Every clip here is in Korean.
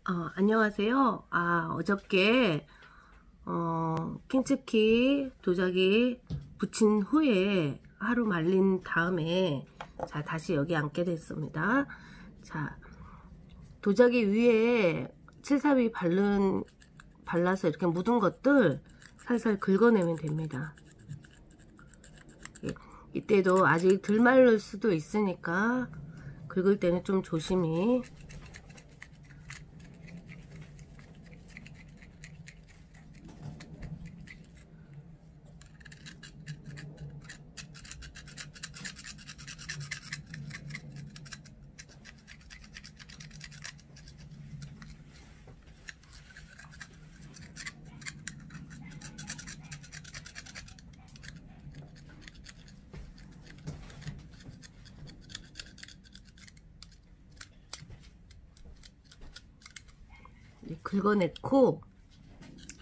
안녕하세요. 어저께 킹츠키 도자기 붙인 후에 하루 말린 다음에 자 다시 여기 앉게 됐습니다. 자, 도자기 위에 칠삽이 발라서 이렇게 묻은 것들 살살 긁어내면 됩니다. 이때도 아직 덜 마를 수도 있으니까 긁을 때는 좀 조심히.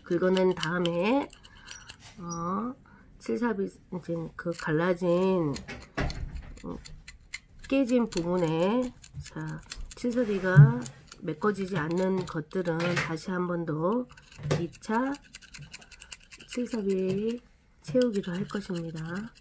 긁어낸 다음에 칠삽이 이제 그 갈라진 깨진 부분에 자 칠삽이가 메꿔지지 않는 것들은 다시 한 번 더 2차 칠삽이 채우기를 할 것입니다.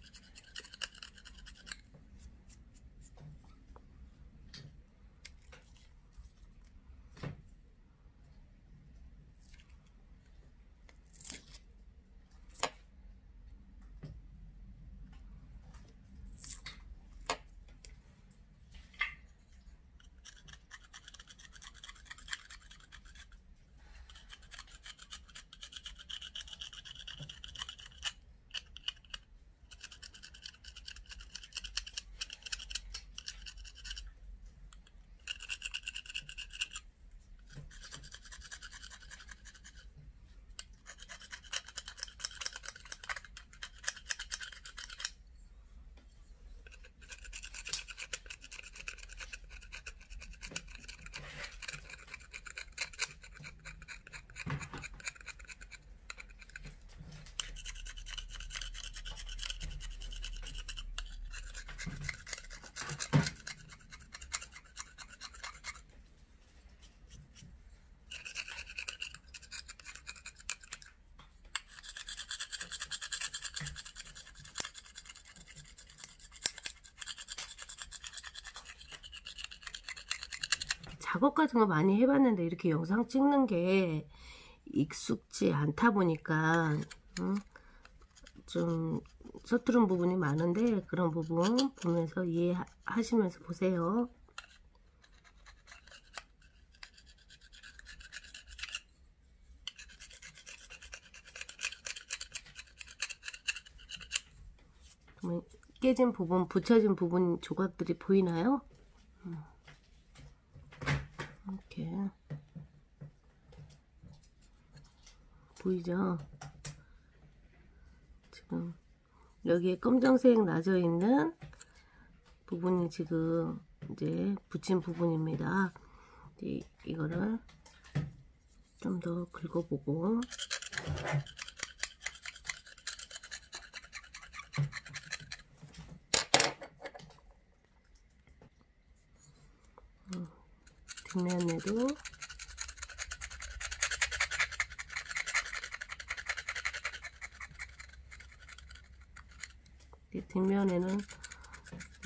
작업 같은 거 많이 해봤는데 이렇게 영상 찍는 게 익숙지 않다 보니까 좀 서투른 부분이 많은데 그런 부분 보면서 이해하시면서 보세요. 깨진 부분, 붙여진 부분 조각들이 보이나요? 이렇게 보이죠? 지금 여기에 검정색 나져 있는 부분이 지금 이제 붙인 부분입니다. 이거를 좀 더 긁어보고 뒷면에도 뒷면에는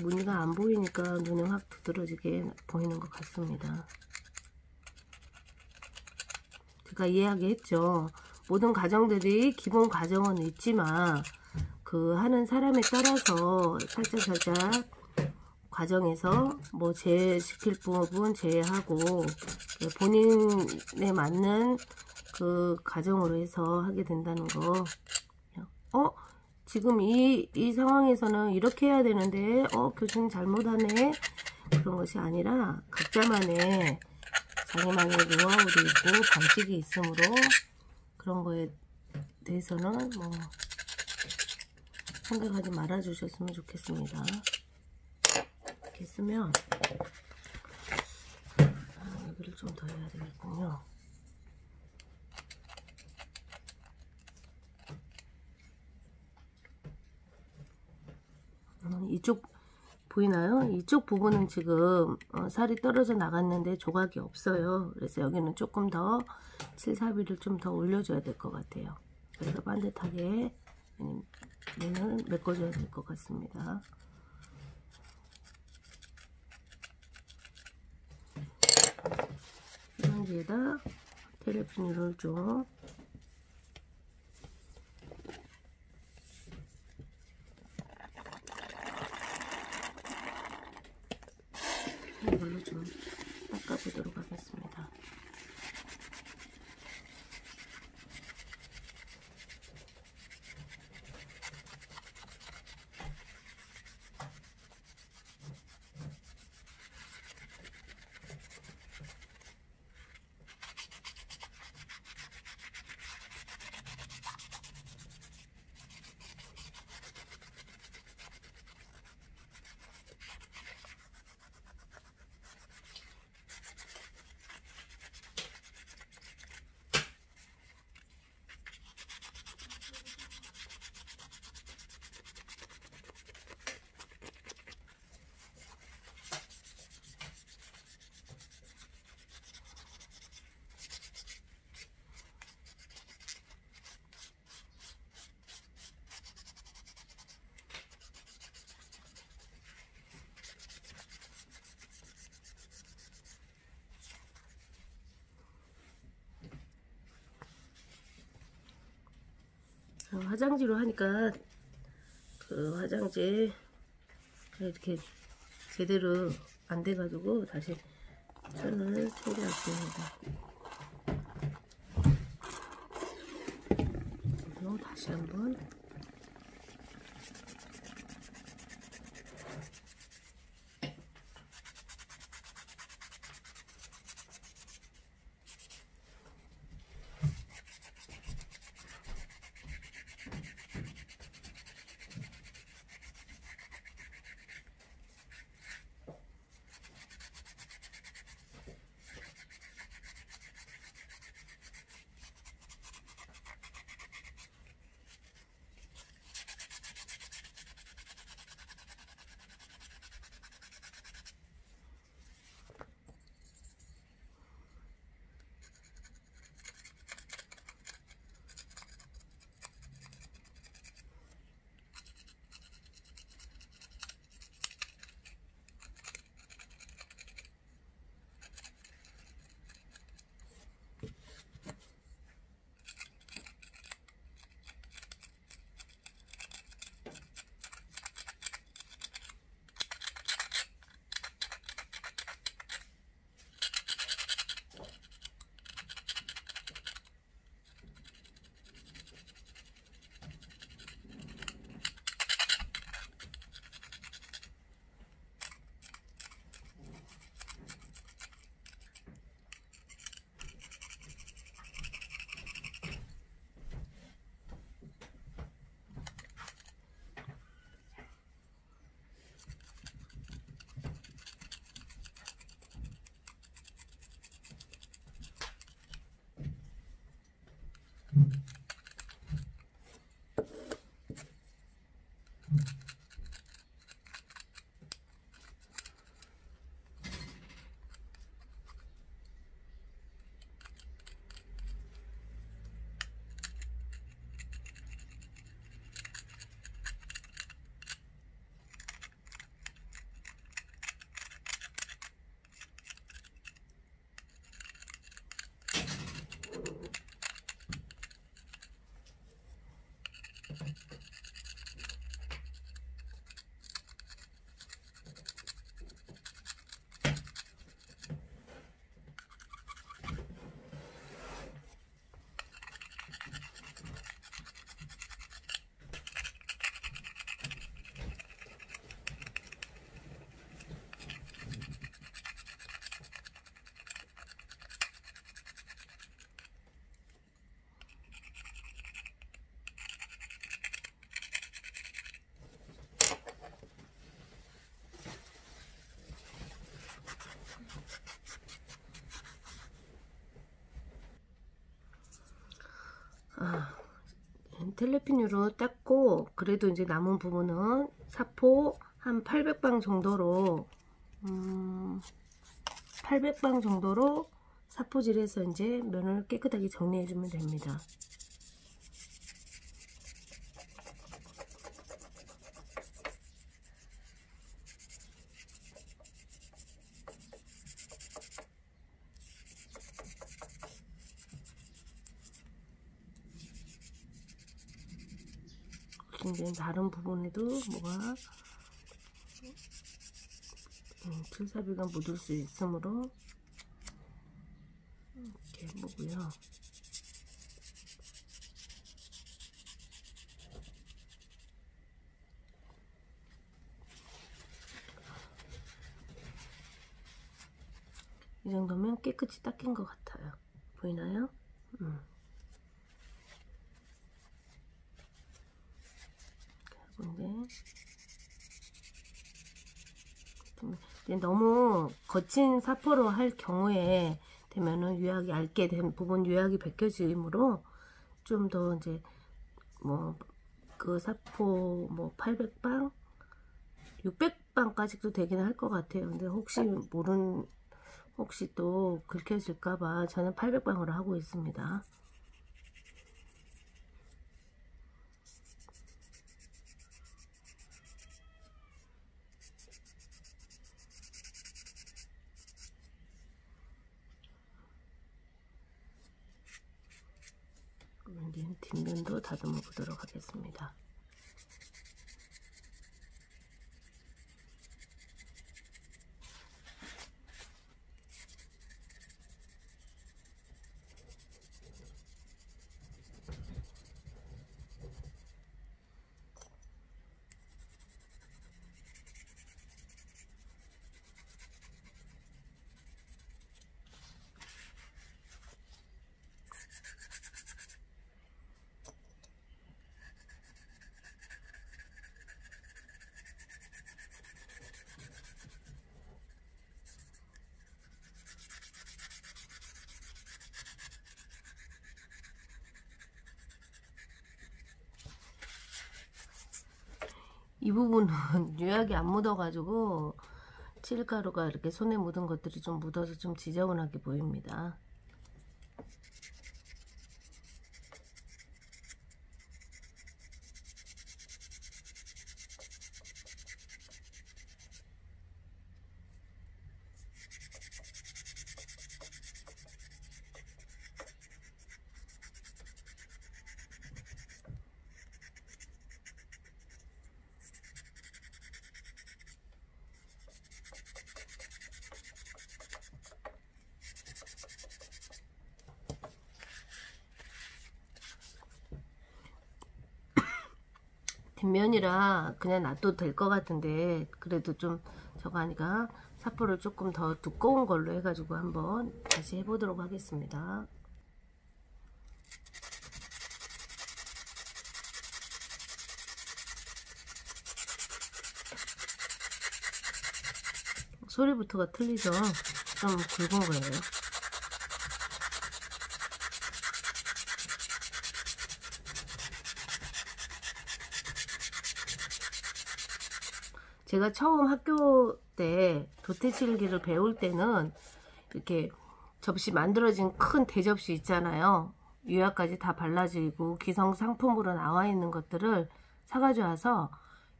무늬가 안 보이니까 눈에 확 두드러지게 보이는 것 같습니다. 제가 이야기했죠. 모든 과정들이 기본 과정은 있지만 그 하는 사람에 따라서 살짝 과정에서 뭐 제외시킬 부분 제외하고 본인에 맞는 그 과정으로 해서 하게 된다는 거. 지금 이 상황에서는 이렇게 해야 되는데 교수님 잘못하네, 그런 것이 아니라 각자만의 자기만의 노하우도 있고 방식이 있으므로 그런 거에 대해서는 뭐 생각하지 말아 주셨으면 좋겠습니다. 이렇게 쓰면 여기를 좀 더 해야 되겠군요. 이쪽 보이나요? 이쪽 부분은 지금 살이 떨어져 나갔는데 조각이 없어요. 그래서 여기는 조금 더 칠사비를 좀 더 올려줘야 될 것 같아요. 그래서 반듯하게 면을 메꿔줘야 될 것 같습니다. 휴방지에다 테레피누를 좀 이걸로 좀 닦아보도록 하겠습니다. 화장지로 하니까 그 화장지 이렇게 제대로 안 돼가지고 다시 손을 처리할습니다. 그리고 다시 한번 텔레핀으로 닦고, 그래도 이제 남은 부분은 사포 한 800방 정도로 800방 정도로 사포질해서 이제 면을 깨끗하게 정리해 주면 됩니다. 이제 다른 부분에도 뭐가 칠사비가 묻을 수 있으므로 이렇게 해보고요. 이 정도면 깨끗이 닦인 것 같아요. 보이나요? 이제 너무 거친 사포로 할 경우에 되면은 유약이 얇게 된 부분 유약이 벗겨지므로 좀 더 이제 뭐 그 사포 뭐 800방 600방까지도 되긴 할 것 같아요. 근데 혹시 또 긁혀질까봐 저는 800방으로 하고 있습니다. 이제 뒷면도 다듬어 보도록 하겠습니다. 이 부분은 유약이 안 묻어가지고 칠가루가 이렇게 손에 묻은 것들이 좀 묻어서 좀 지저분하게 보입니다. 뒷면이라 그냥 놔둬도 될 것 같은데 그래도 좀 저거 하니까 사포를 조금 더 두꺼운 걸로 해가지고 한번 다시 해보도록 하겠습니다. 소리부터가 틀리죠? 좀 굵은 거예요. 제가 처음 학교 때 도태칠기를 배울 때는 이렇게 접시 만들어진 큰 대접시 있잖아요. 유약까지 다 발라지고 기성 상품으로 나와 있는 것들을 사가지고 와서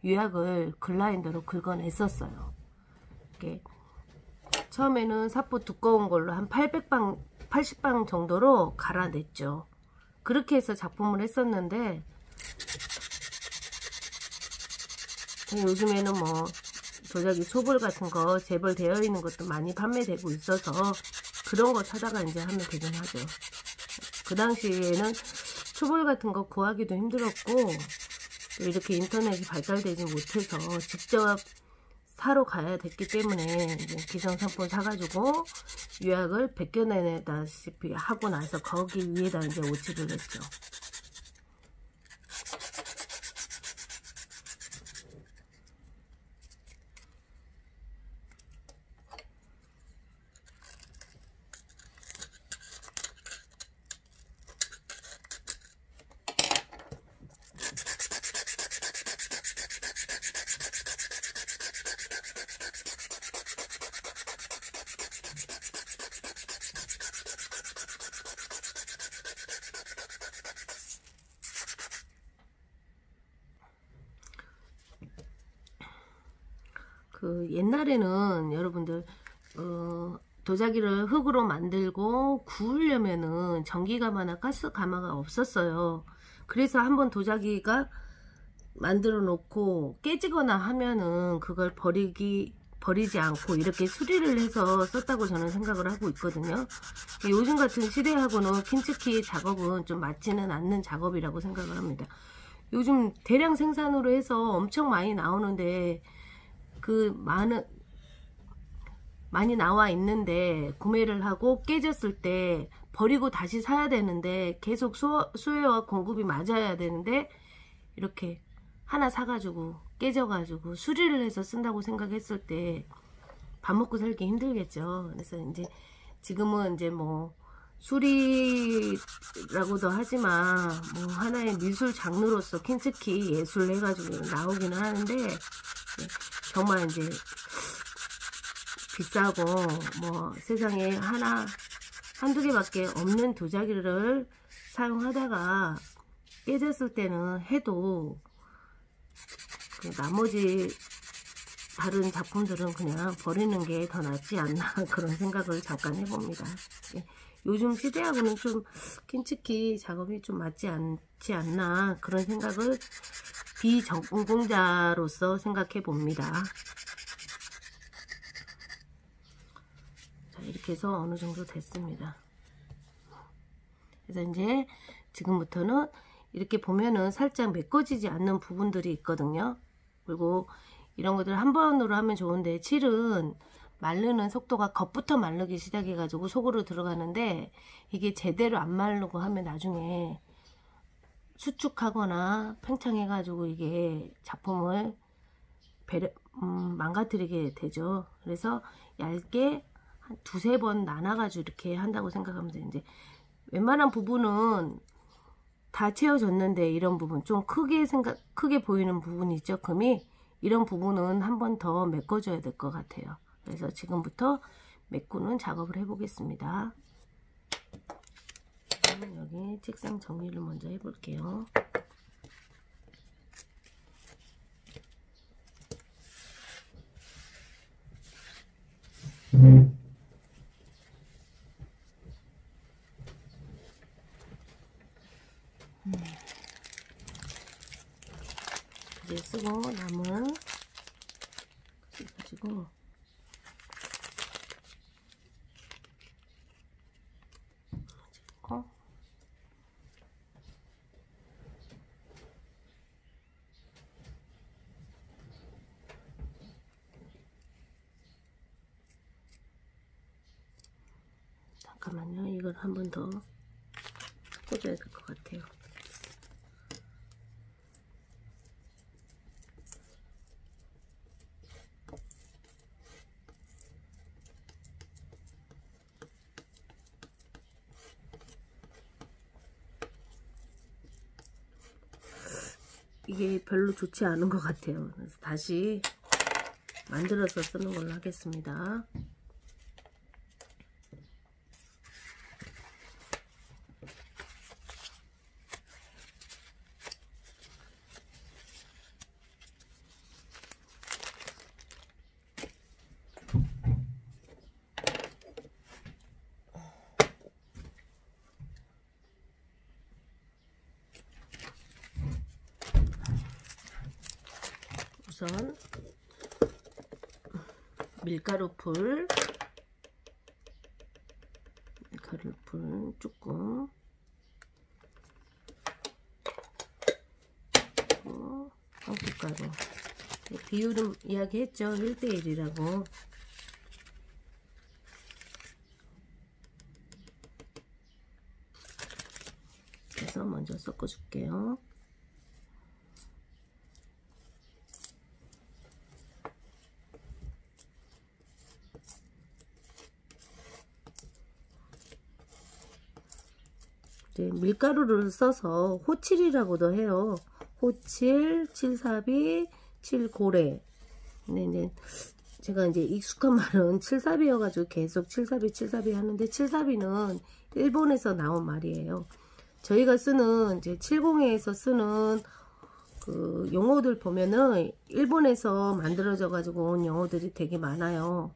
유약을 글라인더로 긁어냈었어요. 이렇게 처음에는 사포 두꺼운 걸로 한 800방, 80방 정도로 갈아냈죠. 그렇게 해서 작품을 했었는데 요즘에는 뭐 도자기 초볼 같은 거 재벌되어 있는 것도 많이 판매되고 있어서 그런 거 찾아가 이제 하면 되긴 하죠. 그 당시에는 초볼 같은 거 구하기도 힘들었고 또 이렇게 인터넷이 발달되지 못해서 직접 사러 가야 됐기 때문에 이제 기성상품 사가지고 유약을 벗겨내다시피 하고 나서 거기 위에다 이제 오칠을 했죠. 그 옛날에는 여러분들 도자기를 흙으로 만들고 구우려면은 전기가마나 가스가마가 없었어요. 그래서 한번 도자기가 만들어 놓고 깨지거나 하면은 그걸 버리지 않고 이렇게 수리를 해서 썼다고 저는 생각을 하고 있거든요. 요즘 같은 시대하고는 킨츠키 작업은 좀 맞지는 않는 작업이라고 생각을 합니다. 요즘 대량 생산으로 해서 엄청 많이 나오는데 그 많이 나와 있는데 구매를 하고 깨졌을 때 버리고 다시 사야 되는데 계속 수요와 공급이 맞아야 되는데 이렇게 하나 사가지고 깨져가지고 수리를 해서 쓴다고 생각했을 때 밥 먹고 살기 힘들겠죠. 그래서 이제 지금은 이제 뭐 수리라고도 하지만 뭐 하나의 미술 장르로서 킨츠키 예술 해가지고 나오기는 하는데 정말 이제 비싸고 뭐 세상에 한두 개밖에 없는 도자기를 사용하다가 깨졌을 때는 해도 그 나머지 다른 작품들은 그냥 버리는 게 더 낫지 않나 그런 생각을 잠깐 해봅니다. 요즘 시대하고는 좀 킨츠키 작업이 좀 맞지 않지 않나 그런 생각을 비전공자로서 생각해 봅니다. 자, 이렇게 해서 어느 정도 됐습니다. 그래서 이제 지금부터는 이렇게 보면은 살짝 메꿔지지 않는 부분들이 있거든요. 그리고 이런 것들 한 번으로 하면 좋은데 칠은 마르는 속도가 겉부터 마르기 시작해 가지고 속으로 들어가는데 이게 제대로 안 마르고 하면 나중에 수축하거나 팽창해 가지고 이게 작품을 망가뜨리게 되죠. 그래서 얇게 한 두세 번 나눠 가지고 이렇게 한다고 생각하면 돼요. 이제 웬만한 부분은 다 채워졌는데 이런 부분 좀 크게 보이는 부분이 있죠. 금이 이런 부분은 한 번 더 메꿔줘야 될 것 같아요. 그래서 지금부터 메꾸는 작업을 해보겠습니다. 여기 책상 정리를 먼저 해볼게요. 이제 쓰고 남은 가지고 잠깐만요. 이걸 한 번 더 섞어줘야 될 것 같아요. 이게 별로 좋지 않은 것 같아요. 그래서 다시 만들어서 쓰는 걸로 하겠습니다. 우선 밀가루풀 조금 그리고 황토가루 비율은 이야기했죠. 1:1이라고. 그래서 먼저 섞어줄게요. 밀가루를 써서 호칠이라고도 해요. 호칠, 칠사비, 칠고래. 근데 이제 제가 이제 익숙한 말은 칠사비여가지고 계속 칠사비 하는데 칠사비는 일본에서 나온 말이에요. 저희가 쓰는 이제 70회에서 쓰는 그 용어들 보면은 일본에서 만들어져 가지고 온 용어들이 되게 많아요.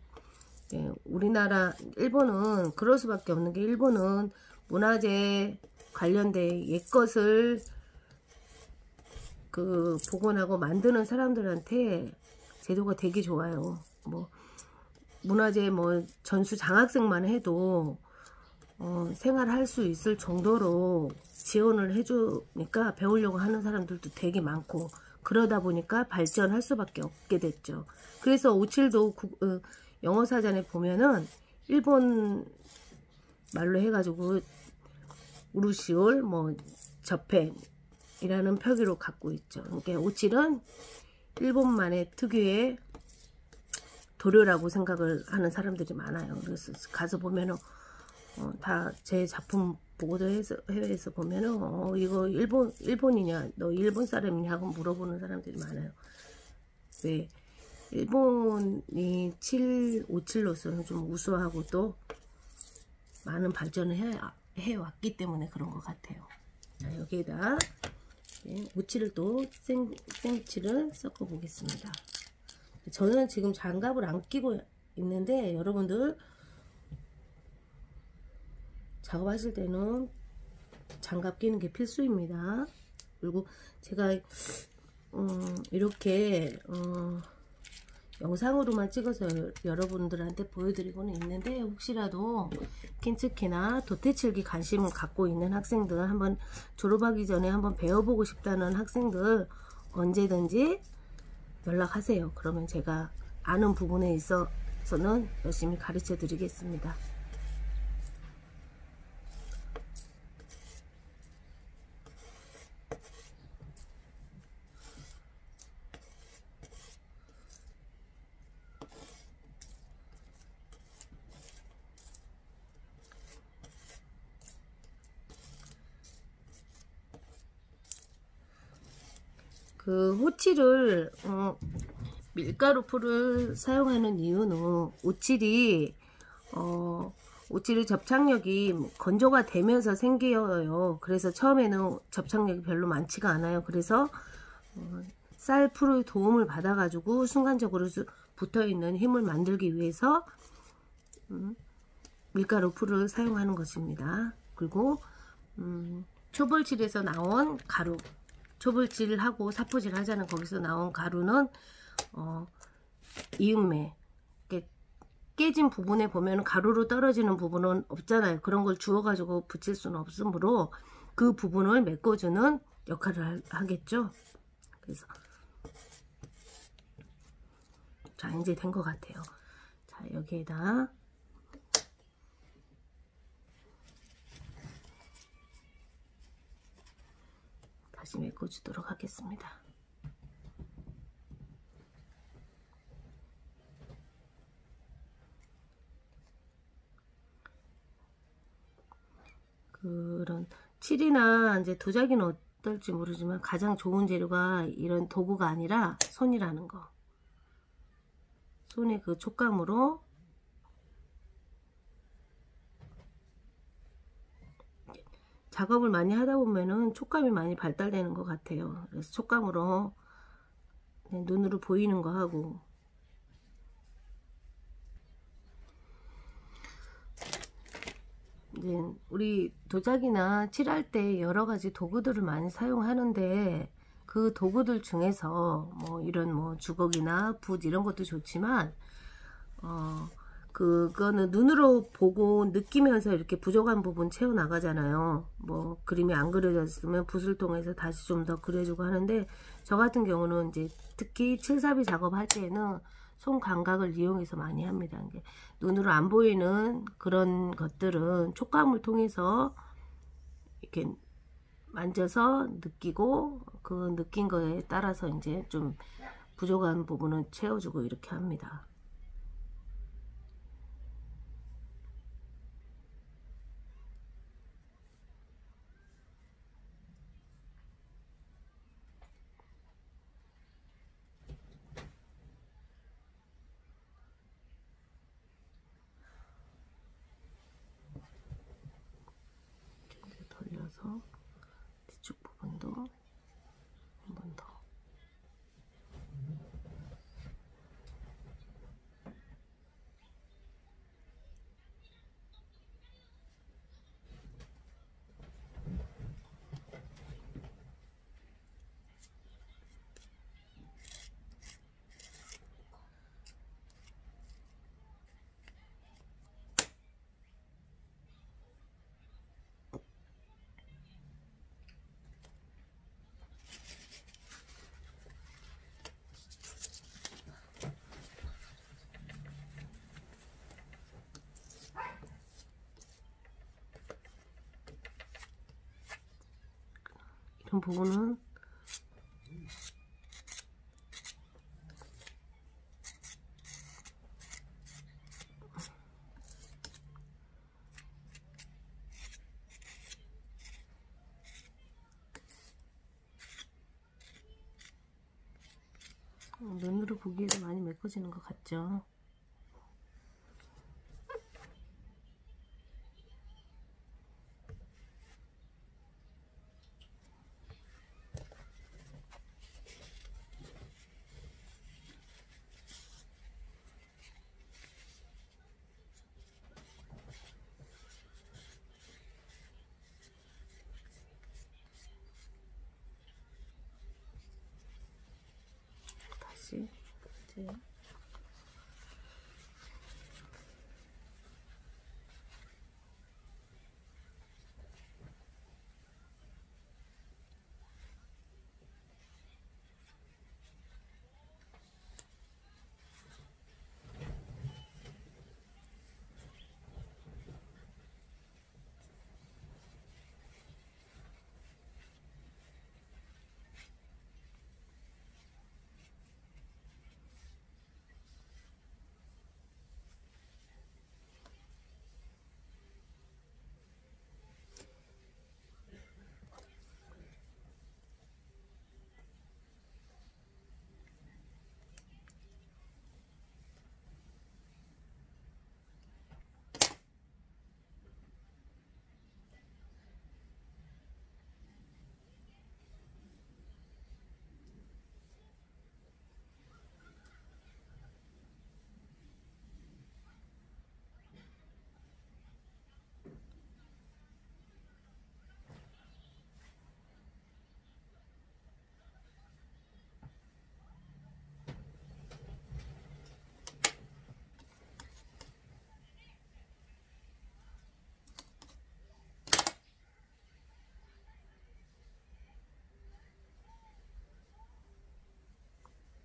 예, 우리나라 일본은 그럴 수밖에 없는 게 일본은 문화재 관련된 옛것을 그 복원하고 만드는 사람들한테 제도가 되게 좋아요. 뭐 문화재 뭐 전수 장학생만 해도 생활할 수 있을 정도로 지원을 해주니까 배우려고 하는 사람들도 되게 많고, 그러다 보니까 발전할 수밖에 없게 됐죠. 그래서 57도 영어 사전에 보면은 일본 말로 해가지고 우루시올 뭐 저펜이라는 표기로 갖고 있죠. 그러니까 57은 일본만의 특유의 도료라고 생각을 하는 사람들이 많아요. 그래서 가서 보면은 다 제 작품 보고도 해서 해외에서 보면은 이거 일본이냐, 너 일본 사람이냐 하고 물어보는 사람들이 많아요. 왜 일본이 57로서는 좀 우수하고 또 많은 발전을 해왔기 때문에 그런 것 같아요. 자, 여기에다 57을 또 생칠을 섞어 보겠습니다. 저는 지금 장갑을 안 끼고 있는데 여러분들 작업하실 때는 장갑 끼는 게 필수입니다. 그리고 제가 이렇게 영상으로만 찍어서 여러분들한테 보여드리고는 있는데, 혹시라도 킨츠키나 도태칠기 관심을 갖고 있는 학생들, 한번 졸업하기 전에 한번 배워보고 싶다는 학생들 언제든지 연락하세요. 그러면 제가 아는 부분에 있어서는 열심히 가르쳐 드리겠습니다. 그 호칠을 밀가루 풀을 사용하는 이유는 오칠이 접착력이 건조가 되면서 생겨요. 그래서 처음에는 접착력이 별로 많지가 않아요. 그래서 쌀 풀의 도움을 받아 가지고 순간적으로 붙어있는 힘을 만들기 위해서 밀가루 풀을 사용하는 것입니다. 그리고 초벌칠에서 나온 가루, 초벌칠하고 사포질 하자는 거기서 나온 가루는 이음매, 깨진 부분에 보면 가루로 떨어지는 부분은 없잖아요. 그런 걸 주워 가지고 붙일 수는 없으므로 그 부분을 메꿔주는 역할을 하겠죠. 그래서 자, 이제 된 것 같아요. 자, 여기에다 다시 메꿔주도록 하겠습니다. 그런 칠이나 이제 도자기는 어떨지 모르지만 가장 좋은 재료가 이런 도구가 아니라 손이라는 거. 손의 그 촉감으로 작업을 많이 하다 보면은 촉감이 많이 발달되는 것 같아요. 그래서 촉감으로 눈으로 보이는 거 하고, 이제 우리 도자기나 칠할 때 여러 가지 도구들을 많이 사용하는데, 그 도구들 중에서 뭐 이런 뭐 주걱이나 붓 이런 것도 좋지만 그거는 눈으로 보고 느끼면서 이렇게 부족한 부분 채워 나가잖아요. 뭐 그림이 안 그려졌으면 붓을 통해서 다시 좀 더 그려주고 하는데, 저 같은 경우는 이제 특히 칠삽이 작업할 때에는 손 감각을 이용해서 많이 합니다. 이게 눈으로 안 보이는 그런 것들은 촉감을 통해서 이렇게 만져서 느끼고, 그 느낀 거에 따라서 이제 좀 부족한 부분은 채워주고 이렇게 합니다. 돌려서 뒤쪽 부분도 한 번 더. 좀 보고는 눈으로 보기에도 많이 메꿔지는 것 같죠? 다시 이제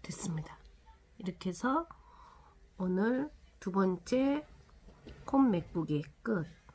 됐습니다. 이렇게 해서 오늘 두 번째 콤 맥북이 끝.